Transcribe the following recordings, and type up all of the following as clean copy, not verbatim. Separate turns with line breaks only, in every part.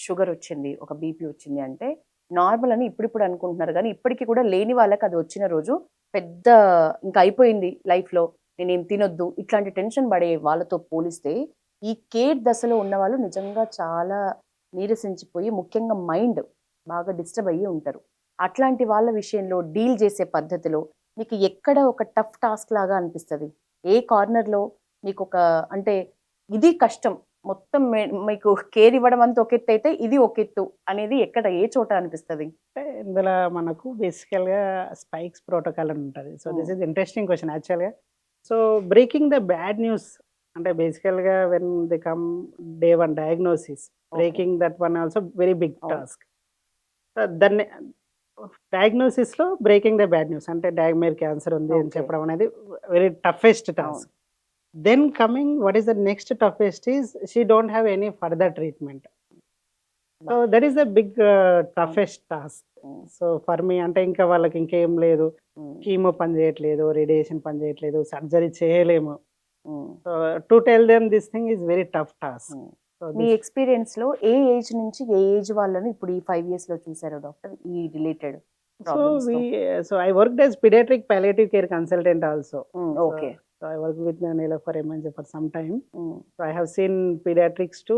Sugar వచ్చింది, ఒక BP వచ్చింది అంటే నార్మల్ అని ఇప్పుడిప్పుడు అనుకుంటున్నారు గానీ, ఇప్పటికి కూడా లేని వాళ్ళకి అది వచ్చిన రోజు పెద్ద ఇంక అయిపోయింది లైఫ్‌లో. నేనేం తినొద్దు. ఇట్లాంటి టెన్షన్ పడే వాళ్ళతో పోలిస్తే, ఈ కేర్ దశలో ఉన్నవాళ్ళు నిజంగా చాలా నీరసించిపోయి, ముఖ్యంగా మైండ్ బాగా డిస్టర్బ్ అయ్యి ఉంటారు. అట్లాంటి వాళ్ళ విషయంలో డీల్ చేసే పద్ధతిలో మీకు ఎక్కడ ఒక టఫ్ టాస్క్ లాగా అనిపిస్తది? ఏ కార్నర్‌లో మీకొక అంటే ఇది కష్టం. మొత్తం మీకు కేర్ ఇవ్వడం అంతా ఒక ఎత్తయితే, ఇది ఒక ఎత్తు అనేది ఎక్కడ ఏ చోట అనిపిస్తది?
అంటే ఇందులో మనకు బేసికల్‌గా స్పైక్స్ ప్రోటోకాల్ అని ఉంటది. So,
hmm.
This is interesting question యాక్చువల్‌గా. So, breaking the bad news అంటే బేసికల్‌గా when they come day 1 diagnosis,
okay.
Breaking that one also very big
అవును.
టాస్క్. దాన్ని డయాగ్నోసిస్‌లో బ్రేకింగ్ ద బ్యాడ్ న్యూస్ అంటే మీరు క్యాన్సర్ ఉంది అని
ఓకే.
చెప్పడం అనేది వెరీ టఫెస్ట్
అవును.
Task. Then coming what is the next toughest is she don't have any further treatment. So,
అబ్బా!
దట్ ఈస్ ద బిగ్
అవును.
Toughest task.
హ్మ్.
సో, ఫర్ మీ అంటే ఇంకా వాళ్ళకి ఇంకేం లేదు.
హ్మ్.
కీమో పని చేయట్లేదు, రేడియేషన్ పని చేయట్లేదు, సర్జరీ చేయలేము.
హ్మ్.
So, to tell them this thing is very tough task.
హ్మ్.
సో,
మీ ఎక్స్‌పీరియన్స్‌లో ఏ ఏజ్ నుంచి ఏ ఏజ్ వాళ్ళని ఇప్పుడు ఈ 5 ఇయర్స్‌లో చూసారు డాక్టర్? ఈ రిలేటెడ్
సో
ప్రాబ్లమ్స్‌తో?
We so I worked as pediatric palliative care consultant also.
Hmm.
So,
okay.
I work with Niloufer MNG for some time.
Hmm.
So, I have seen pediatrics to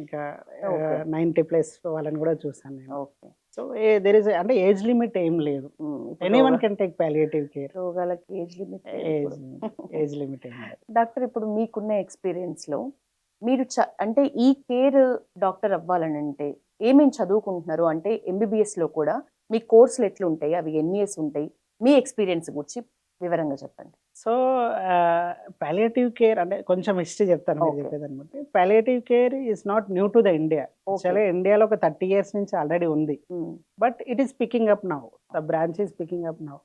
ఇంకా
okay.
90 plus వాళ్ళని కూడా చూసాను నేను.
Okay.
So, there is అంటే age limit ఏం లేదు.
Hmm. ఇప్పుడు
anyone can take palliative care.
రోగాలకి ఏజ్ లిమిట్ లేదిప్పుడు.
ఏజ్ ఏజ్ లిమిట్ ఏం లేదు.
డాక్టర్ ఇప్పుడు మీకున్న ఎక్స్‌పీరియన్స్‌లో మీరు అంటే ఈ కేర్ డాక్టర్ అవ్వాలనంటే ఏమేం చదువుకుంటున్నారు? అంటే ఎంబీబీఎస్‌లో కూడా మీ కోర్సులు ఎట్లుంటాయి? అవి ఎన్ని ఇయర్స్ ఉంటాయి? మీ ఎక్స్‌పీరియన్స్ గురించి వివరంగా చెప్పండి.
సో, పాలియేటివ్ కేర్ అంటే కొంచెం హిస్టరీ చెప్తాను మీరు
ఓకే.
చెప్పేదాన్ని బట్టి. Palliative care is not new to the India.
Okay.
యాక్చువల్‌గా ఇండియాలో ఒక 30 ఇయర్స్ నుంచి ఆల్రెడీ ఉంది.
Hmm.
But it is picking up now. The branch is picking up now.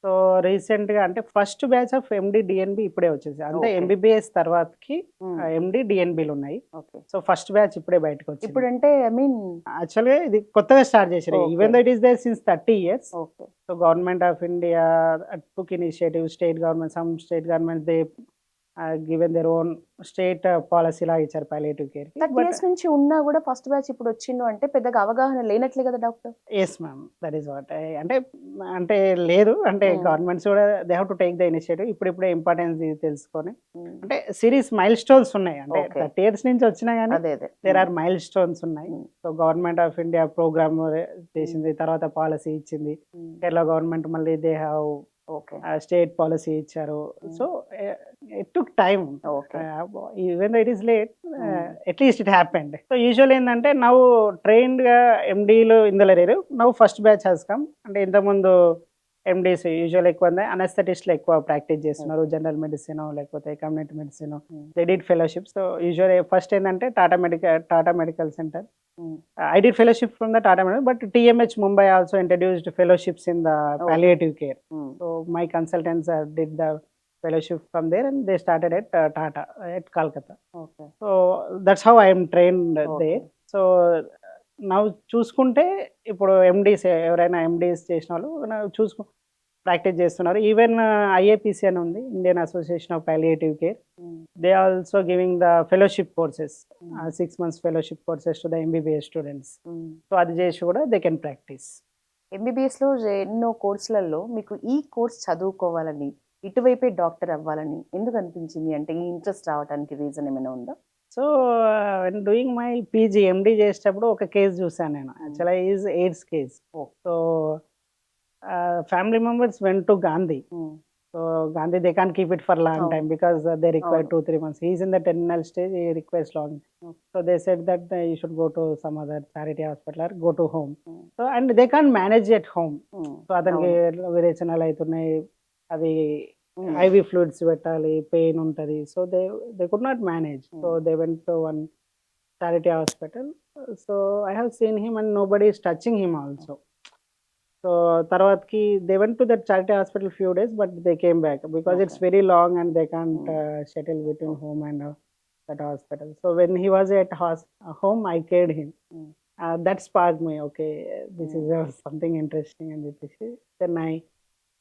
So, రీసెంట్‌గా అంటే first batch of MD, DNB ఇప్పుడే వచ్చేసాయి. అంటే
ఓకే.
ఎంబీబీఎస్ తర్వాతకి
హ్మ్.
ఎండీ, డీఎన్‌బీలున్నాయి.
ఓకే.
సో, ఫస్ట్ బ్యాచ్ ఇప్పుడే బయటకొచ్చింది.
ఇప్పుడంటే ఐ మీన్
యాక్చువల్‌గా ఇది కొత్తగా స్టార్ట్ చేశారు.
Okay.
Even though it is there since 30 years.
Okay.
So, government of India took initiative, state government, some state government they given their own state policy లాగా ఇచ్చారు palliative కేర్‌కి.
30
బట్
ఇయర్స్ నుంచి ఉన్నా గూడా ఫస్ట్ బ్యాచ్ ఇప్పుడొచ్చిండు అంటే పెద్దగా అవగాహన లేనట్లే గదా doctor?
Yes ma'am. That is what అంటే అంటే లేదు. అంటే
హ్మ్.
గవర్నమెంట్స్ కూడా they have to take the initiative. ఇప్పుడిప్పుడే ఇంపార్టెన్స్ తెలుసుకొని
హ్మ్.
అంటే సీరీస్ మైల్‌స్టోన్స్ ఉన్నాయి. అంటే
ఓకే.
30 ఇయర్స్ నుంచి వచ్చినా గానీ
అదే. అదే.
దేర్
హ్మ్.
ఆర్ మైల్‌స్టోన్స్ ఉన్నాయి.
Hmm.
So, government of India program
hmm.
చేసింది. తర్వాత పాలిసీ ఇచ్చింది.
హ్మ్.
కేరళ గవర్నమెంట్ మళ్ళీ they have
okay.
State policy ఇచ్చారు. So,
hmm.
It took time.
Okay.
Even though it is late,
hmm.
At least it happened. So, usually ఏందంటే now ట్రైన్డ్‌గా ఎండీలు ఇందులో లేరు. Now first batch has come. అంటే ఇంతకుముందు ఎండీస్ యూజువల్ ఎక్కువ అనస్థెటిస్ట్‌లు ఎక్కువ ప్రాక్టీస్ చేస్తున్నారు.
ఓకే.
జనరల్ మెడిసినో లేకపోతే కమ్యూనిటీ మెడిసినో
హ్మ్.
They did fellowship. So, usually first ఏందంటే టాటా మెడికల్ సెంటర్.
హ్మ్.
I did fellowship from the Tata Memorial, but TMH Mumbai also introduced fellowships in the
okay.
palliative care.
హ్మ్.
So my consultants did the fellowship from there, and they started at Tata at Kolkata.
Okay.
So that's how I am trained
okay.
there. So now చూసుకుంటే ఇప్పుడు MDs ఎవరైనా MDs చేసిన వాళ్ళు practice చేస్తున్నారు. Even ఐఏపీసీ అని ఉంది, Indian association of palliative care.
హ్మ్.
They are also giving the fellowship courses,
హ్మ్.
6 months fellowship courses to the MBBS students.
హ్మ్.
సో, అది చేసి కూడా దే కెన్ ప్రాక్టీస్.
ఎంబీబీఎస్‌లో ఎన్నో కోర్సులలో మీకు ఈ కోర్స్ చదువుకోవాలని, ఇటువైపే డాక్టర్ అవ్వాలని ఎందుకు అనిపించింది? అంటే ఈ ఇంట్రెస్ట్ రావటానికి రీజన్ ఏమైనా ఉందా?
So, when doing my PG, MD చేసేటప్పుడు ఒక కేస్ చూసాను నేను.
హ్మ్.
యాక్చువల్‌గా is AIDS case.
Oh!
So, family members went to Gandhi.
Hmm.
So, Gandhi they can't keep it for long
అవును.
టైమ్ బికాస్ దే రిక్వైర్
అవును.
2, 3 months. He is in the terminal stage, he requires long.
Okay.
So, they said that you should go to some other charity hospital or go to home.
Hmm.
So, and they can't manage at home.
Hmm.
So, అతనికి
అవును.
విరేచనాలు అవుతున్నాయి. అది
hmm.
IV fluids పెట్టాలి, pain ఉంటది. So, they could not manage. So,
hmm.
They went to one charity hospital. So, I have seen him and nobody is touching him also. So, తర్వాతకి they went to that charity hospital few days, but they came back because
okay.
It's very long and they can't
హ్మ్.
Shuttle between
okay.
Home and that hospital. So when he was at home, I cared him.
హ్మ్.
That sparked me. Okay, this is
హ్మ్.
something interesting, and then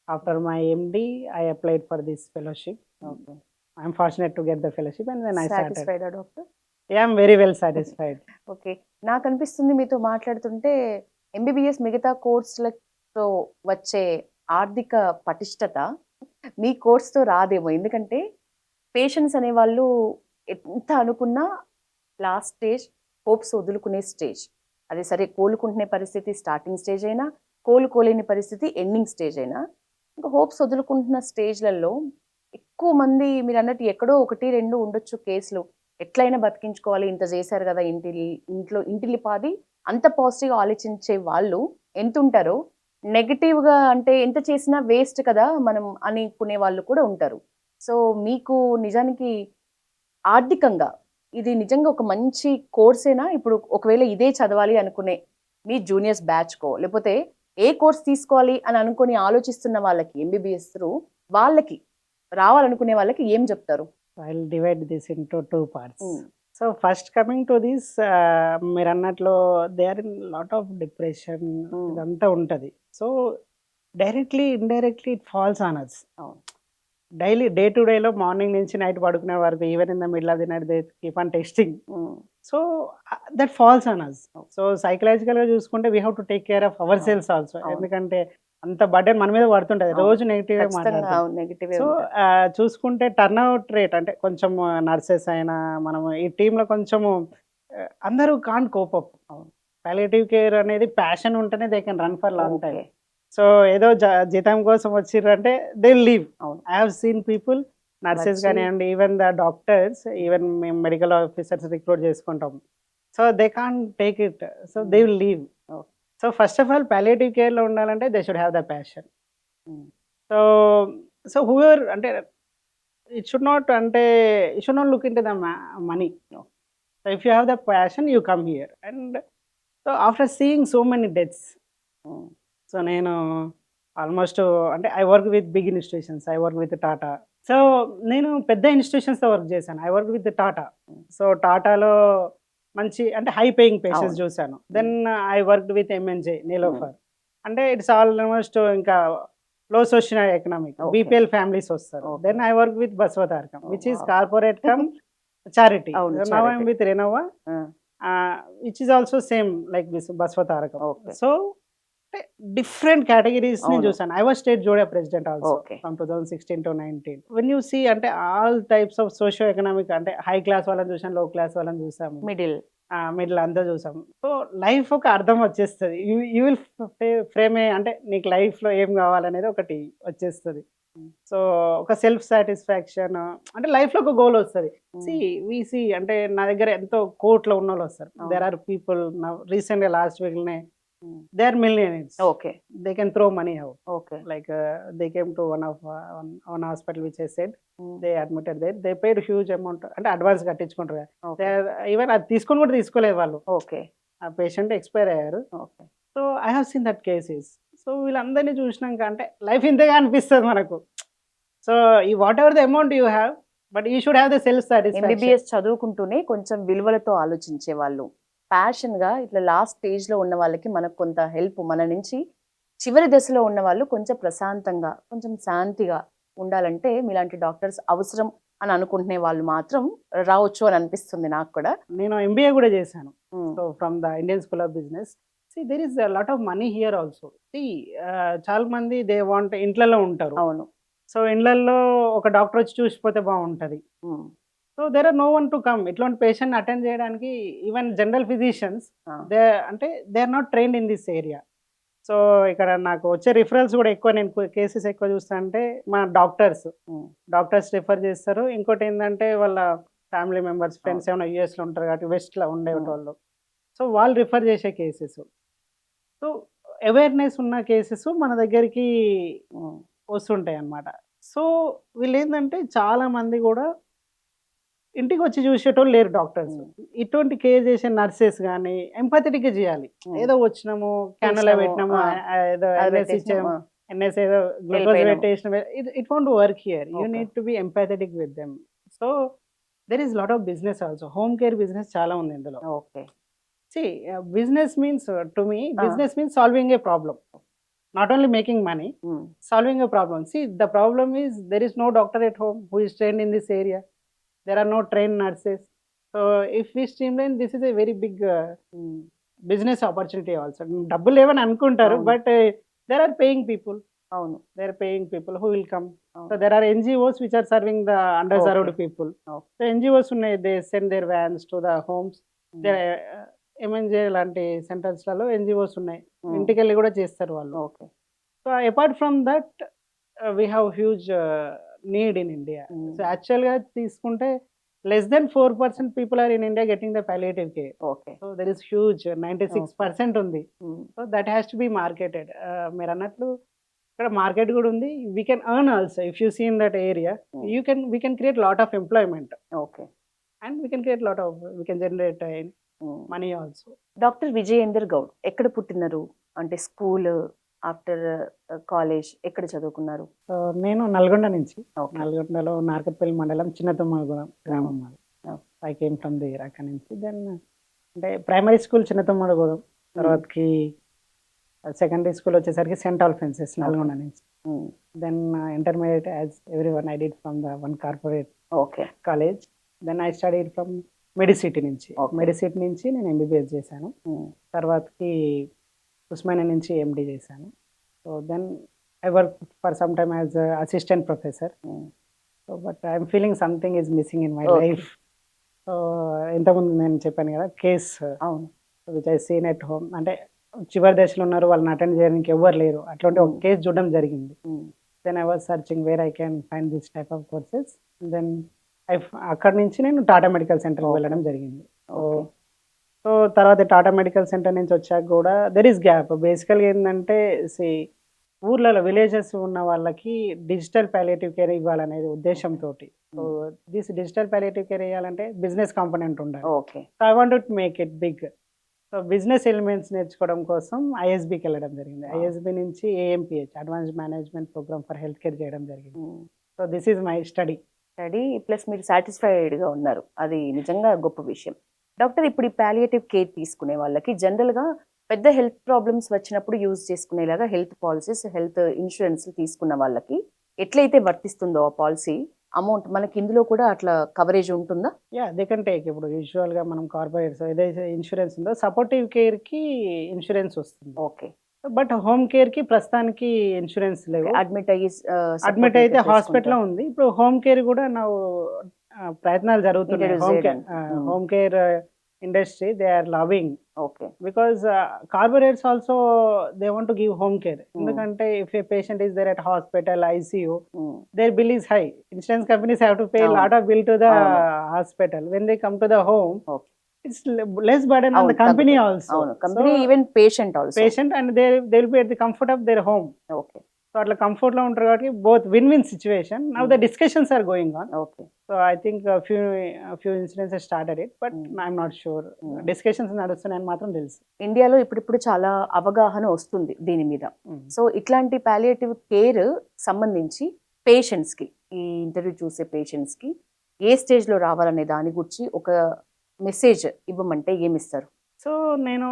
after my MD, I applied for this fellowship.
Okay.
I'm fortunate to get the fellowship, and then I started.
సాటిస్ఫైడా doctor?
I'm very well satisfied.
Okay. నాకు అనిపిస్తుంది మీతో మాట్లాడుతుంటే MBBS మిగతా కోర్సులతో వచ్చే ఆర్థిక పటిష్టత మీ కోర్స్‌తో రాదేమో. ఎందుకంటే పేషెంట్స్ అనేవాళ్ళు ఎంత అనుకున్నా లాస్ట్ స్టేజ్ హోప్స్ వదులుకునే స్టేజ్. అది సరే కోలుకుంటునే పరిస్థితి స్టార్టింగ్ స్టేజ్ అయినా, కోలుకోలేని పరిస్థితి ఎండింగ్ స్టేజ్ అయినా, ఇంకా హోప్స్ వదులుకుంటున్న స్టేజ్‌లలో ఎక్కువ మంది మీరన్నట్టు ఎక్కడో 1, 2 ఉండొచ్చు కేసులు. ఎట్లైనా బతికించుకోవాలి ఇంత చేశారు కదా! ఇంటిల్లిపాది అంత పాజిటివ్‌గా ఆలోచించే వాళ్ళు ఎంతుంటారో, నెగెటివ్‌గా అంటే ఎంత చేసినా వేస్ట్ కదా! మనం అనుకునే వాళ్ళు కూడా ఉంటారు. సో, మీకు నిజానికి ఆర్థికంగా ఇది నిజంగా ఒక మంచి కోర్సేనా? ఇప్పుడు ఒకవేళ ఇదే చదవాలి అనుకునే మీ జూనియర్స్ బ్యాచ్‌కో లేపోతే ఏ కోర్స్ తీసుకోవాలి అని అనుకోని ఆలోచిస్తున్న వాళ్ళకి ఎంబీబీఎస్ త్రూ వాళ్ళకి రావాలనుకునే వాళ్ళకి ఏం చెప్తారు?
I will divide this into 2 parts.
Hmm.
So first coming to this, మీరన్నట్లు they are in lot of depression,
hmm.
ఇదంతా ఉంటది. So directly, indirectly it falls on us.
అవును.
డైలీ డే టు డేలో morning నుంచి నైట్ పడుకునే వరకు even in the middle of the night they keep on testing.
Hmm.
So that falls on us.
అవును.
So సైకలాజికల్‌గా చూసుకుంటే we have to take care of our
అవును.
Cells also.
అవును.
ఎందుకంటే అంత బర్డెన్ మన మీద పడుతుంటది.
అవును.
రోజు నెగెటివే
ఖచ్చితంగా
మాట్లాడుతుంటాం.
అవును. నెగెటివే
సో
ఉంటది.
చూసుకుంటే టర్నౌట్ రేట్ అంటే కొంచెం నర్సెస్ అయినా మనము ఈ టీమ్‌లో కొంచెము అందరూ కాంట్ కోప్ అప్.
అవును.
పాలియేటివ్ కేర్ అనేది ప్యాషన్ ఉంటేనే they can run for long time.
Okay.
So ఏదో జీతం కోసం వచ్చిర్రంటే దే విల్ లీవ్.
అవును.
I have seen people, nurses
వచ్చి
కానివ్వండి, ఈవెన్ ద డాక్టర్స్, ఈవెన్ మేము మెడికల్ ఆఫీసర్స్ రిక్రూట్ చేసుకుంటాం. So they can't take it. So they will leave.
Okay.
So first of all palliative కేర్‌లో ఉండాలంటే they should have the passion.
Hmm.
So so whoever అంటే it should not అంటే you should not look into the money. So if you have the passion you come here. And so after seeing so many deaths,
hmm.
So నేను almost అంటే I work with big institutions. I work with Tata. So నేను పెద్ద ఇన్‌స్టిట్యూషన్స్‌తో work చేశాను. I work with Tata. So టాటాలో మంచి అంటే high paying patients
అవును.
చూసాను. Then I worked with MNJ,
hmm.
Niloufer. అంటే ఇట్స్ ఆల్మోస్ట్ ఇంకా low socio economic
okay.
BPL families వస్తారు.
Okay.
Then I work with Basavatarakam
oh!
Which is
wow!
Corporate cum charity.
అవును.
Now I am
charity.
With Renova,
ah!
Which is also same like this Basavatarakam.
Okay.
So అంటే different కేటగిరీస్‌ని
అవును.
చూసాను. I was state జోడే president also
okay.
From 2016-19. When you see అంటే all types of socio economic అంటే high class వాళ్ళని చూసాం, లో క్లాస్ వాళ్ళని చూసాము.
మిడిల్.
మిడిల్ అంతా చూసాము. సో లైఫ్ ఒక అర్థం వచ్చేస్తది. యూ విల్ ఫ్రేమ్ అంటే నీకు లైఫ్‌లో ఏం కావాలనేది ఒకటి వచ్చేస్తది.
హ్మ్.
సో ఒక సెల్ఫ్ సాటిస్ఫాక్షన్ అంటే లైఫ్‌లో ఒక గోల్ వస్తది. సీ
హ్మ్.
వి సీ అంటే నా దగ్గర ఎంతో కోట్‌లో ఉన్నోళ్ళు వస్తారు.
అవును.
దేర్ ఆర్ పీపుల్ నౌ రీసెంట్‌గా లాస్ట్ వీక్‌నే
hmm.
They are millionaires.
Okay.
They can throw money out.
Okay.
Like they came to one hospital which I said
హ్మ్.
they admitted there. They paid huge amount అంటే advance కట్టించుకుంటారు కదా.
Okay.
They are even అది తీసుకొని కూడా తీసుకోలేదు వాళ్ళు.
Okay.
ఆ పేషెంట్ ఎక్స్‌పైర్ అయ్యారు.
Okay.
So I have seen that cases. So వీళ్ళందరిని చూసినాక అంటే లైఫ్ ఇంతేగా అనిపిస్తది మనకు. సో ఈ whatever the amount you have but you should have the self satisfaction.
MBBS చదువుకుంటూనే కొంచెం విలువలతో ఆలోచించే వాళ్ళు, ప్యాషన్‌గా ఇట్లా లాస్ట్ స్టేజ్‌లో ఉన్న వాళ్ళకి మనకు కొంత హెల్ప్ మన నుంచి చివరి దశలో ఉన్నవాళ్ళు కొంచెం ప్రశాంతంగా, కొంచెం శాంతిగా ఉండాలంటే మీలాంటి డాక్టర్స్ అవసరం అని అనుకుంటునే వాళ్ళు మాత్రం రావచ్చు అని అనిపిస్తుంది నాకు కూడా.
నేను ఎంబీఏ కూడా చేశాను.
Hmm.
So from the Indian school of business. See there is a lot of money here also. See చాలా మంది దే వాంట్ ఇంట్లలో ఉంటారు.
అవును.
సో ఇండ్లల్లో ఒక డాక్టర్ వచ్చి చూసిపోతే బాగుంటది.
Hmm.
So there are no one to come. ఇట్లాంటి పేషెంట్‌ని అటెండ్ చేయడానికి even general physicians
ah!
They అంటే they are not trained in this area. So ఇక్కడ నాకు వచ్చే రిఫరల్స్ కూడా ఎక్కువ, నేను కేసెస్ ఎక్కువ చూస్తా అంటే మా డాక్టర్స్.
హ్మ్.
డాక్టర్స్ రిఫర్ చేస్తారు. ఇంకోటేందంటే వాళ్ళ ఫ్యామిలీ మెంబర్స్, ఫ్రెండ్స్ ఏమైనా యూఎస్‌లో ఉంటారు కాబట్టి వెస్ట్‌లో
హ్మ్.
ఉండేటోళ్ళు. సో వాళ్ళు రిఫర్ చేసే కేసెస్. సో అవేర్‌నెస్ ఉన్న కేసెస్ మన దగ్గరికి
హ్మ్.
వస్తుంటాయన్నమాట. సో వీళ్ళేందంటే చాలా మంది కూడా ఇంటికొచ్చి చూసేటోళ్ళు లేరు డాక్టర్స్.
హ్మ్.
ఇటువంటి కేర్ చేసే నర్సెస్ గాని ఎంపాథెటిక్‌గా చేయాలి.
హ్మ్.
ఏదో వచ్చినాము, క్యానులా
చూసినాము.
పెట్టినాము,
ఆ!
ఏదో
అది
ఎన్ఎస్
పెట్టేసినాం.
ఇచ్చాము,
ఆ!
ఎన్ఎస్ ఏదో గ్లూకోజ్
వెళ్ళిపోయినాము.
పెట్టేసినాము. It won't work here. You
okay.
Need to be empathetic with them. So there is lot of business also. Home care business చాలా ఉంది ఇందులో.
Okay.
See business means to me
ah!
Business means solving a problem. Not only making money,
హ్మ్.
solving a problem. See, the problem is there is no doctor at home who is trained in this area. There are no trained nurses. So if we streamline this is a very big business opportunity also. డబ్బులు లేవని అనుకుంటారు,
అవును.
But there are paying people,
అవును.
There paying people who will come.
అవును.
So there are NGOs which are serving the underserved
Okay.
People.
Okay.
So NGOs ఉన్నాయి, they send their vans to the homes. They MNJ లాంటి సెంటర్స్లలో NGOs ఉన్నాయి, ఇంటికి వెళ్ళి కూడా చేస్తారు వాళ్ళు.
Okay.
So apart from that we have huge need in India. So యాక్చువల్గా తీసుకుంటే less than 4% people are in India getting the palliative care.
Okay.
So there is huge 96% ఉంది. So that has to be marketed. మీరు అన్నట్లు ఇక్కడ market కూడా ఉంది. We can earn also if you see in that area. We can create lot of employment
okay.
And we can create lot of we can generate money also.
Doctor Vijayender Goud ఎక్కడ పుట్టినారు? అంటే school, after college ఎక్కడ చదువుకున్నారు?
నేను నల్గొండ నుంచి.
Okay.
నల్గొండలో నార్కట్పల్లి మండలం చిన్నతమ్మగూడెం గ్రామం మాది.
Oh.
I came from there. అక్కడ నుంచి దెన్ అంటే ప్రైమరీ స్కూల్ చిన్నతమ్మగూడెం, తర్వాతకి సెకండరీ స్కూల్ వచ్చేసరికి సెంట్ ఆల్ఫెన్సెస్ నల్గొండ నుంచి. Then intermediate as every one I did from the one corporate
okay.
College. Then I studied from MediCiti నుంచి.
Okay.
మెడిసిటీ నుంచి నేను MBBS చేశాను. తర్వాతకి ఉస్మానియా నుంచి ఎండి చేశాను. So then I work for some time as assistant professor. So but I'm feeling something is missing in my
Okay.
Life. So ఇంతకుముందు నేను చెప్పాను కదా కేస్
అవును.
Which I seen at home. అంటే చివరి దశలో ఉన్నారు, వాళ్ళని అటెండ్ చేయడానికి ఎవరు లేరు, అట్లాంటి ఒక కేసు చూడడం జరిగింది. Then I was searching where I can find this type of courses. Then అక్కడ నుంచి నేను టాటా మెడికల్ సెంటర్కి
Okay.
వెళ్ళడం జరిగింది.
Okay.
సో తర్వాత టాటా మెడికల్ సెంటర్ నుంచి వచ్చాక కూడా దెర్ ఈస్ గ్యాప్. బేసికల్గా ఏంటంటే ఊర్లలో విలేజెస్ ఉన్న వాళ్ళకి డిజిటల్ పాలియేటివ్ కేర్ ఇవ్వాలనేది ఉద్దేశంతో. So this digital palliative care ఇవ్వాలంటే బిజినెస్ కాంపోనెంట్ ఉండాలి.
Okay.
So I want to make it big. So business elements నేర్చుకోవడం కోసం ఐఎస్బికి వెళ్ళడం జరిగింది.
Wow.
ఐఎస్బి నుంచి AMPH advanced management programme for health care చేయడం జరిగింది. So this is my study.
Study plus మీరు సాటిస్ఫైడ్గా ఉన్నారు, అది నిజంగా గొప్ప విషయం. డాక్టర్, ఇప్పుడు ఈ పాలియేటివ్ కేర్ తీసుకునే వాళ్ళకి జనరల్గా పెద్ద హెల్త్ ప్రాబ్లమ్స్ వచ్చినప్పుడు యూజ్ చేసుకునేలాగా హెల్త్ పాలసీస్, హెల్త్ ఇన్సూరెన్స్ తీసుకున్న వాళ్ళకి ఎట్లయితే వర్తిస్తుందో ఆ పాలసీ అమౌంట్ మనకి ఇందులో కూడా అట్లా కవరేజ్ ఉంటుందా?
Yeah, they can take. ఇప్పుడు యూజువల్గా మనం కార్పొరేట్స్ ఏదైతే ఇన్సూరెన్స్ ఉందో సపోర్టివ్ కేర్కి ఇన్సూరెన్స్ వస్తుంది.
ఓకే.
బట్ హోమ్ కేర్కి ప్రస్తుతానికి ఇన్సూరెన్స్ లేవు.
అడ్మిట్ అయ్యి
అడ్మిట్ అయితే హాస్పిటల్లో ఉంది. ఇప్పుడు హోమ్ కేర్ కూడా నాకు ప్రయత్నాలు జరుగుతున్నాయి.
Introduce
హోమ్ కేర్
చేయడానికి.
Home care industry they are loving
okay.
Because corporates also they want to give home care. ఎందుకంటే if a patient is there at hospital ICU, their bill is high. Insurance companies have to pay a lot of bill to the hospital. When they come to the home,
Okay.
it's less burden on the company also.
అవును, company even patient also.
Patient and they will be at the comfort of their home.
Okay.
So అట్లా comfort లో ఉంటారు కాబట్టి both win-win situation. Now the discussions are going on.
Okay.
So I think a few insurances started it, but I'm not sure. Discussions నడుస్తున్నాయని మాత్రం తెలుసు.
ఇండియాలో ఇప్పుడిప్పుడు చాలా అవగాహన వస్తుంది దీని మీద. సో ఇట్లాంటి పాలియేటివ్ కేర్ సంబంధించి పేషెంట్స్కి, ఈ ఇంటర్వ్యూ చూసే పేషెంట్స్కి ఏ స్టేజ్లో రావాలనే దాని గురించి ఒక మెసేజ్ ఇవ్వమంటే ఏమిస్తారు?
సో నేను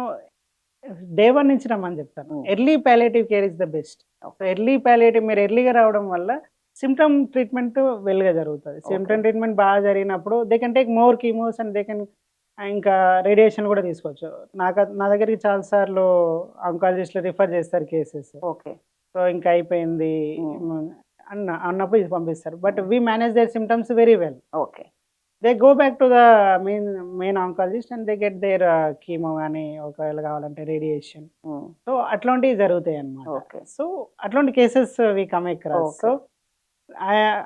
డే 1 నుంచి రమ్మని చెప్తాను. Early palliative care is the best. So early palliative మీరు ఎర్లీగా రావడం వల్ల సిమ్టమ్ ట్రీట్మెంట్ వెల్గా జరుగుతుంది. సిమ్టమ్ ట్రీట్మెంట్ బాగా జరిగినప్పుడు they can take more chemos and they can ఇంకా రేడియేషన్ కూడా తీసుకోవచ్చు. నా దగ్గరికి చాలాసార్లు ఆంకాలజిస్టులు రిఫర్ చేస్తారు కేసెస్.
ఓకే.
సో ఇంకా అయిపోయింది అన్నప్పుడు ఇది పంపిస్తారు. But we manage their symptoms very well.
Okay.
They go back to the main oncologist and they get their chemo కానీ ఒకవేళ కావాలంటే రేడియేషన్. సో అట్లాంటివి జరుగుతాయి అన్నమాట.
ఓకే.
సో అట్లాంటి cases we come across.
Okay.
So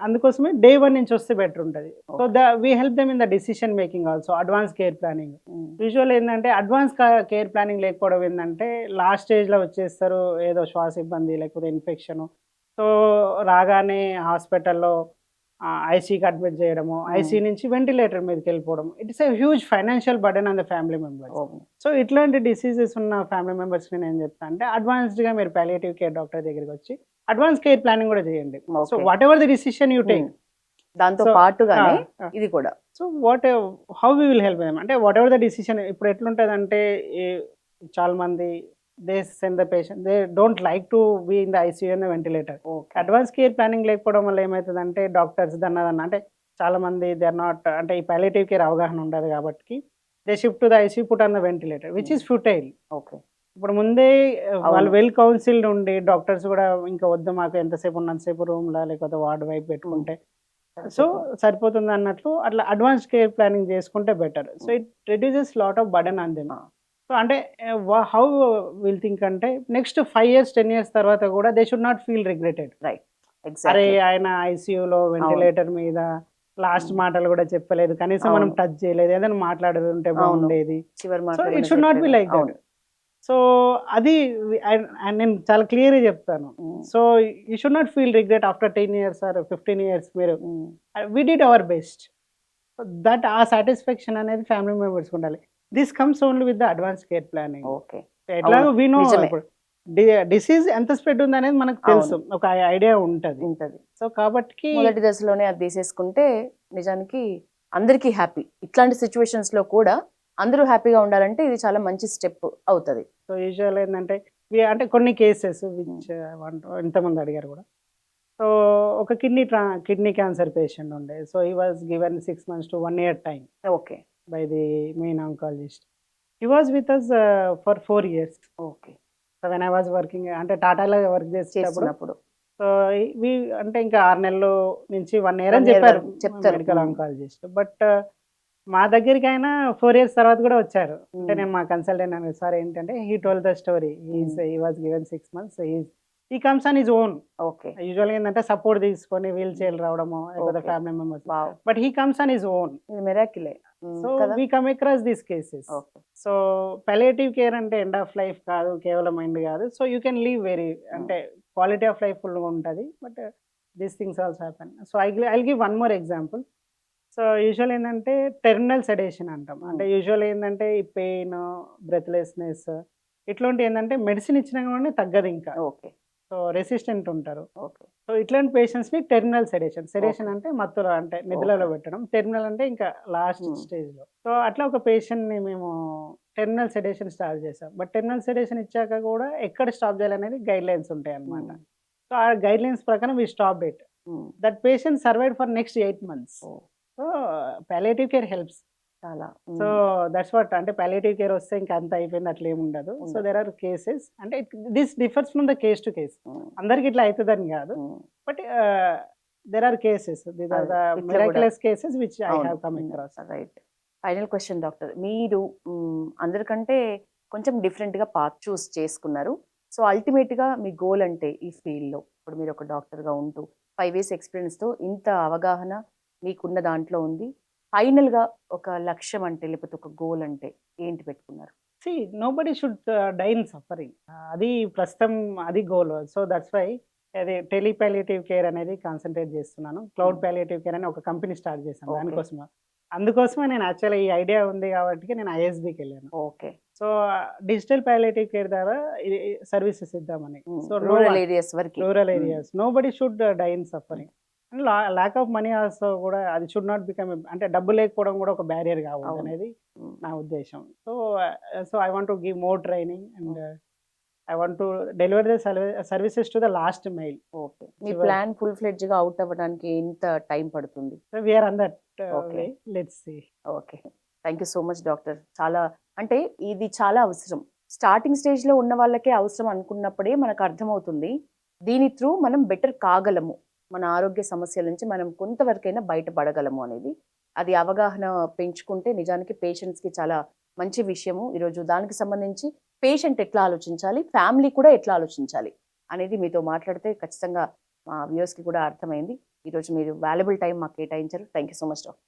అందుకోసమే డే 1 నుంచి వస్తే బెటర్ ఉంటుంది. So we help them in the decision making also. Advance care planning usual ఏంటంటే అడ్వాన్స్ కేర్ ప్లానింగ్ లేకపోవడం ఏంటంటే లాస్ట్ స్టేజ్లో వచ్చేస్తారు, ఏదో శ్వాస ఇబ్బంది లేకపోతే ఇన్ఫెక్షన్. సో రాగానే హాస్పిటల్లో ఐసీకి అడ్మిట్ చేయడము, ఐసీ నుంచి వెంటిలేటర్ మీదకి వెళ్ళిపోవడం. It's a huge financial burden on the family members. So ఇట్లాంటి డిసీజెస్ ఉన్న ఫ్యామిలీ మెంబర్స్కి నేను చెప్తాను అంటే అడ్వాన్స్డ్గా మీరు పాలియేటివ్ కేర్ డాక్టర్ దగ్గరికి వచ్చి అడ్వాన్స్ కేర్ ప్లానింగ్ కూడా చేయండి. So whatever the decision you take,
దాంతో పాటుగానే ఇది కూడా.
So how we will help them అంటే వాట్ ఎవర్ ద డిసిషన్. ఇప్పుడు ఎట్లుంటుంది అంటే చాలా మంది they send the patient, they don't like to be in the ICU and the ventilator. Advance care planning లేకపోవడం వల్ల ఏమవుతుందంటే డాక్టర్స్ దన్నదన్న అంటే చాలామంది దే ఆర్ నాట్ అంటే ఈ పాలియేటివ్ కేర్ అవగాహన ఉండదు కాబట్టి they shift to the ICU, put on the ventilator which is futile.
Okay.
ఇప్పుడు ముందే వాళ్ళు
అవును.
వెల్ కౌన్సిల్డ్ ఉండి డాక్టర్స్ కూడా ఇంకా వద్దు మాకు ఎంతసేపు ఉన్నంతసేపు రూమ్‌లా లేకపోతే వార్డ్ వైపు పెట్టుకుంటే సో సరిపోతుంది అన్నట్లు అట్లా అడ్వాన్స్ కేర్ ప్లానింగ్ చేసుకుంటే better. So it reduces lot of burden on them.
ఆ.
సో అంటే హౌ విల్ థింక్ అంటే నెక్స్ట్ 5 ఇయర్స్ 10 ఇయర్స్ తర్వాత కూడా they should not feel regretted.
Right.
అరే
ఎగ్జాక్ట్లీ.
ఆయన ఐసీయూలో వెంటిలేటర్ మీద లాస్ట్ మాటలు కూడా చెప్పలేదు, కనీసం మనం
అవును.
టచ్ చేయలేదు, ఏదైనా మాట్లాడుతుంటే
అవును.
బాగుండేది.
చివరి
సో
మాటలు
ఇట్
కూడా
షుడ్ నాట్ బి
చెప్పలేదు.
Like that.
అవును.
సో అది నేను చాలా క్లియర్గా చెప్తాను.
Um.
So you should not feel regret after 10 years or 15 years. మీరు
um.
We did our best. That ఆ సాటిస్ఫాక్షన్ అనేది ఫ్యామిలీ మెంబర్స్కి ఉండాలి. This comes only with the advance care planning.
Okay.
ఎట్లాగో
అవును.
వి నో
నిజమే.
ఇప్పుడు డిసీజ్ ఎంత స్ప్రెడ్ ఉంది అనేది మనకు తెలుసు,
అవును.
ఒక ఐడియా ఉంటుంది.
ఉంటది.
సో కాబట్టి
మొదటి దశలోనే అది తీసేసుకుంటే నిజానికి అందరికీ హ్యాపీ. ఇట్లాంటి సిచ్యువేషన్స్ లో కూడా అందరూ హ్యాపీగా ఉండాలంటే ఇది చాలా మంచి స్టెప్ అవుతది.
సో యూజువల్ ఏంటంటే అంటే కొన్ని కేసెస్ విచ్ ఇంతమంది అడిగారు కూడా. సో ఒక కిడ్నీ క్యాన్సర్ పేషెంట్ ఉండే. So he was given 6 months to 1 year time
okay.
By the main oncologist. He was with us for 4 years.
Okay.
So when I was working అంటే టాటాలో work చేసేటప్పుడు
చేస్తున్నప్పుడు
so అంటే ఇంకా 6 నెలల నుంచి 1 year
1
అని
year
చెప్పారు
వరకు చెప్తారు.
Medical oncologist. బట్ మా దగ్గరికి అయినా 4 years తర్వాత కూడా వచ్చారు. అంటే నేను మా కన్సల్టెంట్ అనే సార్ ఏంటంటే he told the story. He was given 6 months. He comes on his own.
Okay.
యూజువల్గా ఏంటంటే సపోర్ట్ తీసుకొని వీల్ చైర్ రావడము లేకపోతే
Okay.
Family members.
Wow.
But he comes on his own.
ఇది మిరాకిలే.
సో
కదా.
We come across these cases.
Okay.
So palliative care అంటే end of life కాదు, కేవలం ఎండ్ కాదు. So you can leave very అంటే quality of life ఫుల్గా ఉంటుంది. But these things also happen. So I give one more example. So usual ఏంటంటే terminal sedition అంటాం. అంటే యూజువల్ ఏంటంటే ఈ పెయిన్, బ్రెత్లెస్నెస్ ఇట్లాంటి ఏంటంటే మెడిసిన్ ఇచ్చినా కానీ తగ్గదు ఇంకా.
ఓకే.
సో రెసిస్టెంట్ ఉంటారు.
ఓకే.
సో ఇట్లాంటి పేషెంట్స్ని టెర్మినల్ సెడేషన్
Okay.
అంటే మత్తులో అంటే నిద్రలో పెట్టడం. టెర్మినల్ అంటే ఇంకా లాస్ట్ స్టేజ్లో. సో అట్లా ఒక పేషెంట్ని మేము టెర్మినల్ సెడేషన్ స్టార్ట్ చేసాం. బట్ టెర్మినల్ సెడేషన్ ఇచ్చాక కూడా ఎక్కడ స్టాప్ చేయాలనేది గైడ్ లైన్స్ ఉంటాయి అన్నమాట. సో ఆ గైడ్ లైన్స్ ప్రకారం we stop it. That patient survived for next 8 months. So palliative care helps.
చాలా.
So that's what. అంటే పాలియేటివ్ కేర్ వస్తే ఇంకా అంత అయిపోయింది అట్లా ఏమి ఉండదు. సో
ఉండదు.
దెర్ ఆర్ కేసెస్ అంటే this differs from the case to case. అందరికి ఇట్లా అవుతుందని కాదు. But there are cases. These are the
అదే, ఇట్లా
miraculous cases which I have come across.
Right. Final question doctor, మీరు అందరికంటే కొంచెం డిఫరెంట్ గా పాత్ చూస్ చేసుకున్నారు. సో అల్టిమేట్ గా మీ గోల్ అంటే ఈ ఫీల్డ్ లో ఇప్పుడు మీరు ఒక డాక్టర్ గా ఉంటూ 5 years ఎక్స్పీరియన్స్ తో ఇంత అవగాహన మీకున్న దాంట్లో ఉంది. ఫైనల్ గా ఒక లక్ష్యం అంటే లేకపోతే ఒక గోల్ అంటే ఏంటి పెట్టుకున్నారు?
See nobody should die in suffering. అది ప్రస్తుతం అది గోల్. సో దట్స్ వై అది టెలిపాలియేటివ్ కేర్ అనేది కాన్సన్ట్రేట్ చేస్తున్నాను. క్లౌడ్ పాలియేటివ్ కేర్ అని ఒక కంపెనీ స్టార్ట్ చేశాను
Okay.
దానికోసమే. అందుకోసమే నేను యాక్చువల్గా ఈ ఐడియా ఉంది కాబట్టి నేను ఐఎస్బికి వెళ్ళాను.
Okay.
So digital palliative care ద్వారా సర్వీసెస్ ఇద్దామని. సో
రూరల్ ఏరియాస్ వరకు.
Rural areas nobody should die in suffering. And lack of money also కూడా అది షుడ్ నాట్ బికమ్ అంటే డబ్బు లేకపోవడం కూడా ఒక బ్యారియర్ కావద్దు
అవును.
అనేది నా ఉద్దేశం. So I want to give more training and I want to deliver the services to the last mile.
Okay. మీ ప్లాన్ ఫుల్ ఫ్లెడ్జ్ గా అవుట్ అవ్వడానికి ఎంత టైం పడుతుంది?
So we are on that
Okay.
Way. Let's see.
Okay. Thank you so much doctor. చాలా అంటే ఇది చాలా అవసరం. స్టార్టింగ్ స్టేజ్లో ఉన్న వాళ్ళకే అవసరం అనుకున్నప్పుడే మనకు అర్థమవుతుంది దీని త్రూ మనం బెటర్ కాగలము, మన ఆరోగ్య సమస్యల నుంచి మనం కొంతవరకైనా బయటపడగలము అనేది. అది అవగాహన పెంచుకుంటే నిజానికి పేషెంట్స్కి చాలా మంచి విషయము. ఈరోజు దానికి సంబంధించి పేషెంట్ ఎట్లా ఆలోచించాలి, ఫ్యామిలీ కూడా ఎట్లా ఆలోచించాలి అనేది మీతో మాట్లాడితే ఖచ్చితంగా మా వ్యూవర్స్కి కూడా అర్థమైంది. ఈరోజు మీరు వాల్యుబుల్ టైం మాకు కేటాయించారు. Thank you so much doctor.